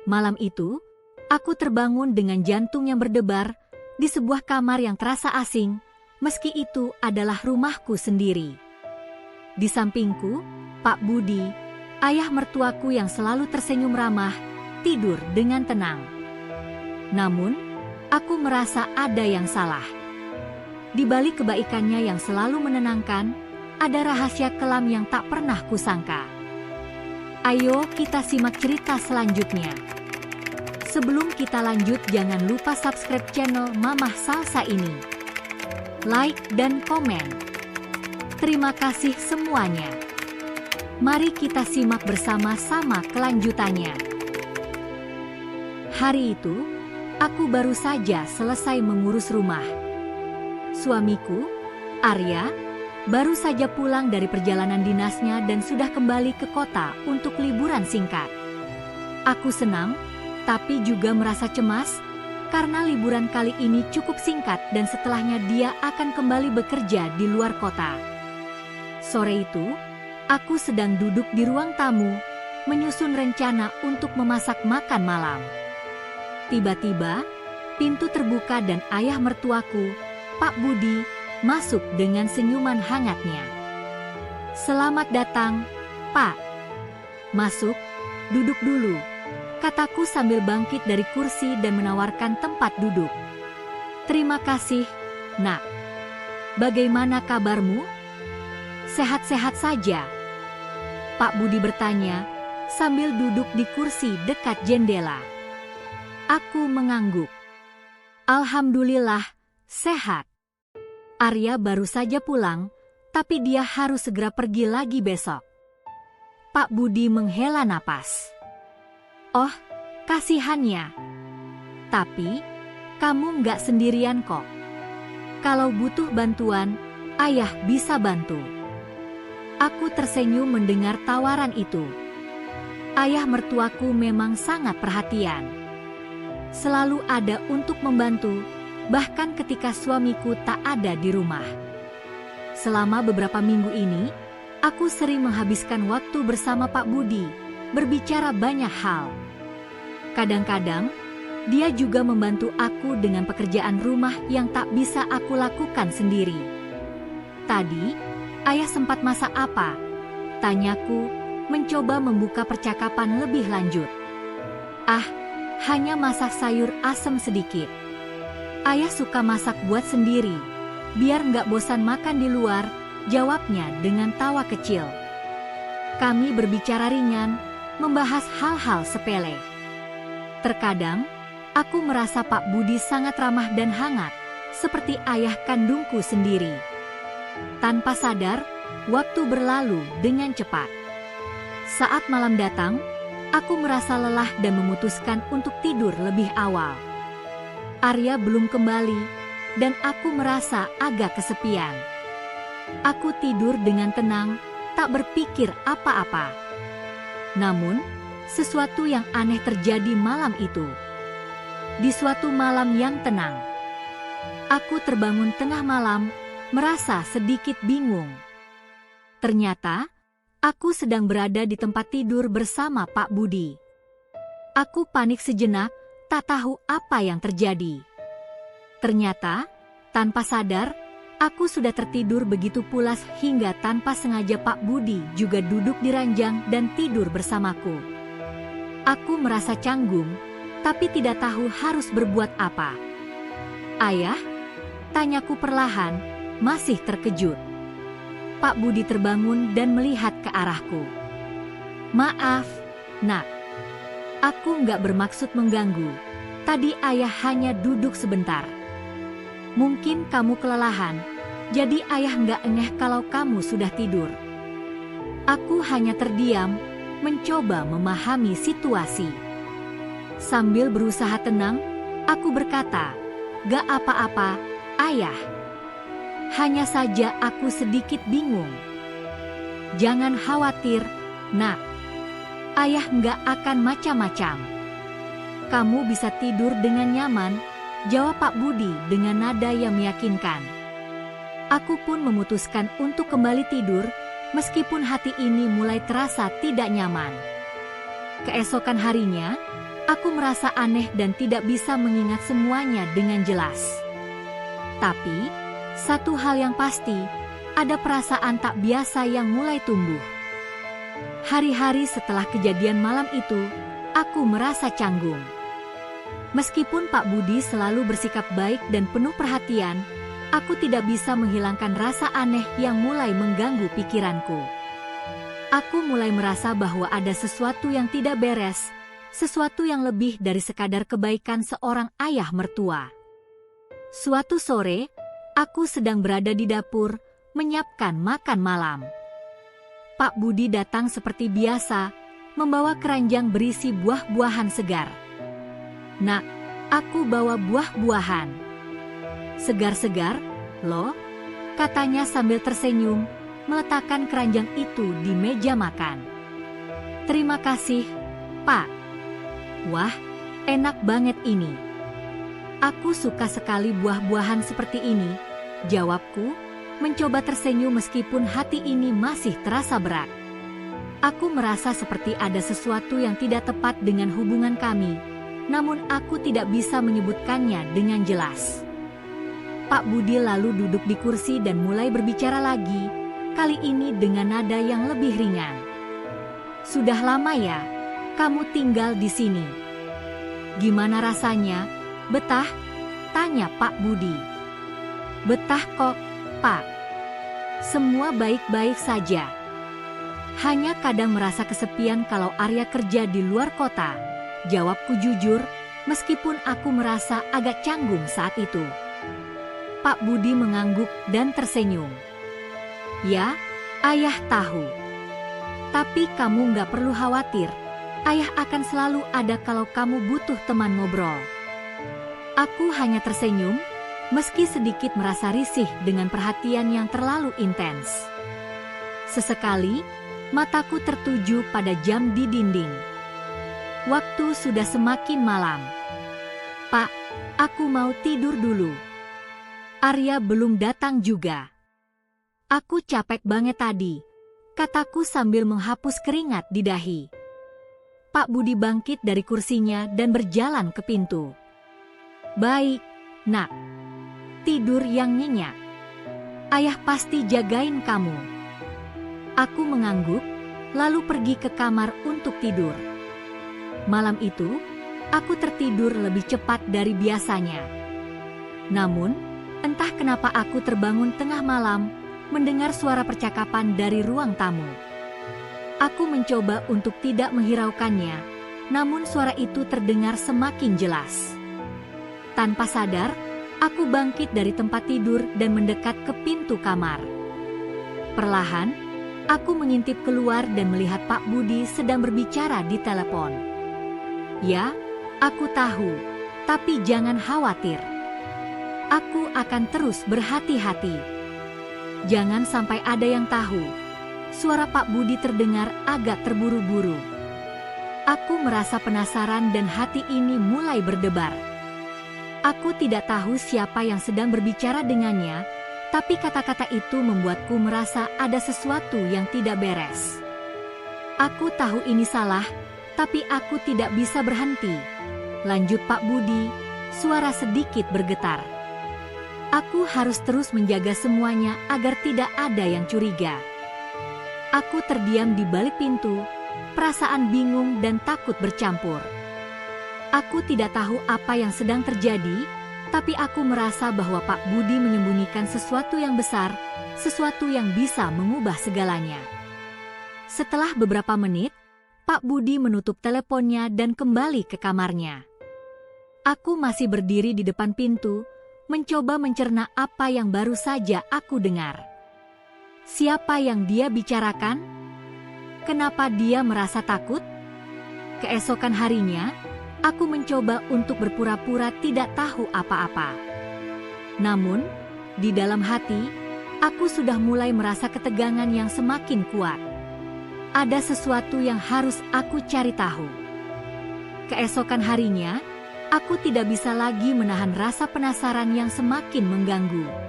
Malam itu, aku terbangun dengan jantung yang berdebar di sebuah kamar yang terasa asing, meski itu adalah rumahku sendiri. Di sampingku, Pak Budi, ayah mertuaku yang selalu tersenyum ramah, tidur dengan tenang. Namun, aku merasa ada yang salah. Di balik kebaikannya yang selalu menenangkan, ada rahasia kelam yang tak pernah kusangka. Ayo kita simak cerita selanjutnya. Sebelum kita lanjut, jangan lupa subscribe channel Mamah Salsa ini. Like dan komen. Terima kasih semuanya. Mari kita simak bersama-sama kelanjutannya. Hari itu, aku baru saja selesai mengurus rumah. Suamiku, Arya, baru saja pulang dari perjalanan dinasnya dan sudah kembali ke kota untuk liburan singkat. Aku senang, tapi juga merasa cemas, karena liburan kali ini cukup singkat dan setelahnya dia akan kembali bekerja di luar kota. Sore itu, aku sedang duduk di ruang tamu, menyusun rencana untuk memasak makan malam. Tiba-tiba, pintu terbuka dan ayah mertuaku, Pak Budi, masuk dengan senyuman hangatnya. "Selamat datang, Pak." "Masuk, duduk dulu," kataku sambil bangkit dari kursi dan menawarkan tempat duduk. "Terima kasih, Nak. Bagaimana kabarmu? Sehat-sehat saja?" Pak Budi bertanya, sambil duduk di kursi dekat jendela. Aku mengangguk. "Alhamdulillah, sehat. Arya baru saja pulang, tapi dia harus segera pergi lagi besok." Pak Budi menghela napas. "Oh, kasihannya. Tapi, kamu nggak sendirian kok. Kalau butuh bantuan, ayah bisa bantu." Aku tersenyum mendengar tawaran itu. Ayah mertuaku memang sangat perhatian. Selalu ada untuk membantu, bahkan ketika suamiku tak ada di rumah. Selama beberapa minggu ini, aku sering menghabiskan waktu bersama Pak Budi, berbicara banyak hal. Kadang-kadang, dia juga membantu aku dengan pekerjaan rumah yang tak bisa aku lakukan sendiri. "Tadi, ayah sempat masak apa?" tanyaku, mencoba membuka percakapan lebih lanjut. "Ah, hanya masak sayur asem sedikit. Ayah suka masak buat sendiri, biar nggak bosan makan di luar," jawabnya dengan tawa kecil. Kami berbicara ringan, membahas hal-hal sepele. Terkadang, aku merasa Pak Budi sangat ramah dan hangat, seperti ayah kandungku sendiri. Tanpa sadar, waktu berlalu dengan cepat. Saat malam datang, aku merasa lelah dan memutuskan untuk tidur lebih awal. Arya belum kembali, dan aku merasa agak kesepian. Aku tidur dengan tenang, tak berpikir apa-apa. Namun, sesuatu yang aneh terjadi malam itu. Di suatu malam yang tenang, aku terbangun tengah malam, merasa sedikit bingung. Ternyata, aku sedang berada di tempat tidur bersama Pak Budi. Aku panik sejenak, tak tahu apa yang terjadi. Ternyata, tanpa sadar, aku sudah tertidur begitu pulas hingga tanpa sengaja Pak Budi juga duduk di ranjang dan tidur bersamaku. Aku merasa canggung, tapi tidak tahu harus berbuat apa. "Ayah?" tanyaku perlahan, masih terkejut. Pak Budi terbangun dan melihat ke arahku. "Maaf, Nak. Aku nggak bermaksud mengganggu. Tadi ayah hanya duduk sebentar. Mungkin kamu kelelahan, jadi ayah nggak engeh kalau kamu sudah tidur." Aku hanya terdiam, mencoba memahami situasi. Sambil berusaha tenang, aku berkata, "Gak apa-apa, ayah. Hanya saja aku sedikit bingung." "Jangan khawatir, Nak. Ayah nggak akan macam-macam. Kamu bisa tidur dengan nyaman," jawab Pak Budi dengan nada yang meyakinkan. Aku pun memutuskan untuk kembali tidur, meskipun hati ini mulai terasa tidak nyaman. Keesokan harinya, Aku merasa aneh dan tidak bisa mengingat semuanya dengan jelas. Tapi, satu hal yang pasti, ada perasaan tak biasa yang mulai tumbuh. Hari-hari setelah kejadian malam itu, aku merasa canggung. Meskipun Pak Budi selalu bersikap baik dan penuh perhatian, aku tidak bisa menghilangkan rasa aneh yang mulai mengganggu pikiranku. Aku mulai merasa bahwa ada sesuatu yang tidak beres, sesuatu yang lebih dari sekadar kebaikan seorang ayah mertua. Suatu sore, aku sedang berada di dapur, menyiapkan makan malam. Pak Budi datang seperti biasa, membawa keranjang berisi buah-buahan segar. "Nak, aku bawa buah-buahan." "Segar-segar, loh?" katanya sambil tersenyum, meletakkan keranjang itu di meja makan. "Terima kasih, Pak." "Wah, enak banget ini. Aku suka sekali buah-buahan seperti ini," jawabku, mencoba tersenyum meskipun hati ini masih terasa berat. Aku merasa seperti ada sesuatu yang tidak tepat dengan hubungan kami, namun aku tidak bisa menyebutkannya dengan jelas. Pak Budi lalu duduk di kursi dan mulai berbicara lagi, kali ini dengan nada yang lebih ringan. "Sudah lama ya, kamu tinggal di sini. Gimana rasanya? Betah?" tanya Pak Budi. "Betah kok, Pak. Semua baik-baik saja. Hanya kadang merasa kesepian kalau Arya kerja di luar kota," jawabku jujur, meskipun aku merasa agak canggung saat itu. Pak Budi mengangguk dan tersenyum. "Ya, Ayah tahu. Tapi kamu nggak perlu khawatir. Ayah akan selalu ada kalau kamu butuh teman ngobrol." Aku hanya tersenyum, meski sedikit merasa risih dengan perhatian yang terlalu intens. Sesekali, mataku tertuju pada jam di dinding. Waktu sudah semakin malam. "Pak, aku mau tidur dulu. Arya belum datang juga. Aku capek banget tadi," kataku sambil menghapus keringat di dahi. Pak Budi bangkit dari kursinya dan berjalan ke pintu. "Baik, Nak. Tidur yang nyenyak. Ayah pasti jagain kamu." Aku mengangguk, lalu pergi ke kamar untuk tidur. Malam itu, aku tertidur lebih cepat dari biasanya. Namun, entah kenapa aku terbangun tengah malam, mendengar suara percakapan dari ruang tamu. Aku mencoba untuk tidak menghiraukannya, namun suara itu terdengar semakin jelas. Tanpa sadar, aku bangkit dari tempat tidur dan mendekat ke pintu kamar. Perlahan, aku mengintip keluar dan melihat Pak Budi sedang berbicara di telepon. "Ya, aku tahu, tapi jangan khawatir. Aku akan terus berhati-hati. Jangan sampai ada yang tahu." Suara Pak Budi terdengar agak terburu-buru. Aku merasa penasaran dan hati ini mulai berdebar. Aku tidak tahu siapa yang sedang berbicara dengannya, tapi kata-kata itu membuatku merasa ada sesuatu yang tidak beres. Aku tahu ini salah, tapi aku tidak bisa berhenti. Lanjut Pak Budi, suara sedikit bergetar. Aku harus terus menjaga semuanya agar tidak ada yang curiga. Aku terdiam di balik pintu, perasaan bingung dan takut bercampur. Aku tidak tahu apa yang sedang terjadi, tapi aku merasa bahwa Pak Budi menyembunyikan sesuatu yang besar, sesuatu yang bisa mengubah segalanya. Setelah beberapa menit, Pak Budi menutup teleponnya dan kembali ke kamarnya. Aku masih berdiri di depan pintu, mencoba mencerna apa yang baru saja aku dengar. Siapa yang dia bicarakan? Kenapa dia merasa takut? Keesokan harinya, aku mencoba untuk berpura-pura tidak tahu apa-apa. Namun, di dalam hati, aku sudah mulai merasa ketegangan yang semakin kuat. Ada sesuatu yang harus aku cari tahu. Keesokan harinya, aku tidak bisa lagi menahan rasa penasaran yang semakin mengganggu.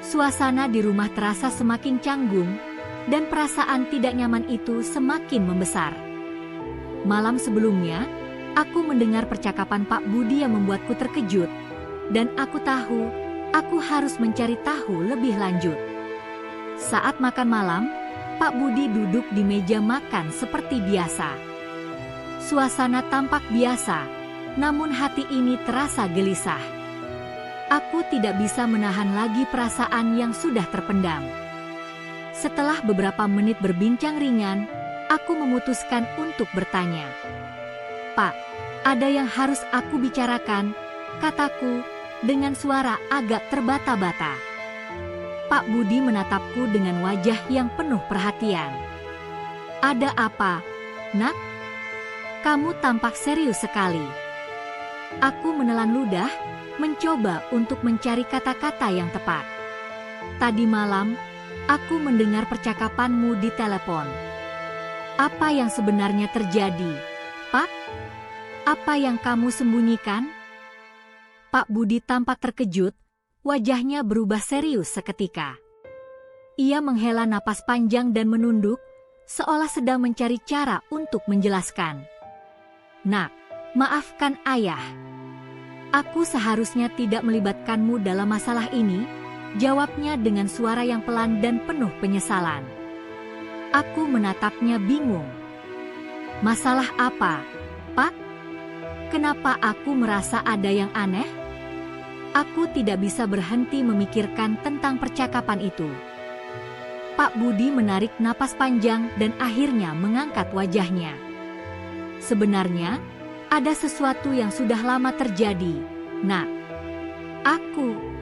Suasana di rumah terasa semakin canggung, dan perasaan tidak nyaman itu semakin membesar. Malam sebelumnya, Aku mendengar percakapan Pak Budi yang membuatku terkejut, dan aku tahu aku harus mencari tahu lebih lanjut. Saat makan malam, Pak Budi duduk di meja makan seperti biasa. Suasana tampak biasa, namun hati ini terasa gelisah. Aku tidak bisa menahan lagi perasaan yang sudah terpendam. Setelah beberapa menit berbincang ringan, aku memutuskan untuk bertanya. "Pak, ada yang harus aku bicarakan," kataku dengan suara agak terbata-bata. Pak Budi menatapku dengan wajah yang penuh perhatian. "Ada apa, Nak? Kamu tampak serius sekali." Aku menelan ludah, mencoba untuk mencari kata-kata yang tepat. "Tadi malam, aku mendengar percakapanmu di telepon. Apa yang sebenarnya terjadi, Pak? Apa yang kamu sembunyikan?" Pak Budi tampak terkejut, wajahnya berubah serius seketika. Ia menghela napas panjang dan menunduk, seolah sedang mencari cara untuk menjelaskan. "Nak, maafkan ayah. Aku seharusnya tidak melibatkanmu dalam masalah ini," jawabnya dengan suara yang pelan dan penuh penyesalan. Aku menatapnya bingung. "Masalah apa, Pak? Kenapa aku merasa ada yang aneh?" Aku tidak bisa berhenti memikirkan tentang percakapan itu. Pak Budi menarik napas panjang dan akhirnya mengangkat wajahnya. "Sebenarnya, ada sesuatu yang sudah lama terjadi, Nak. Aku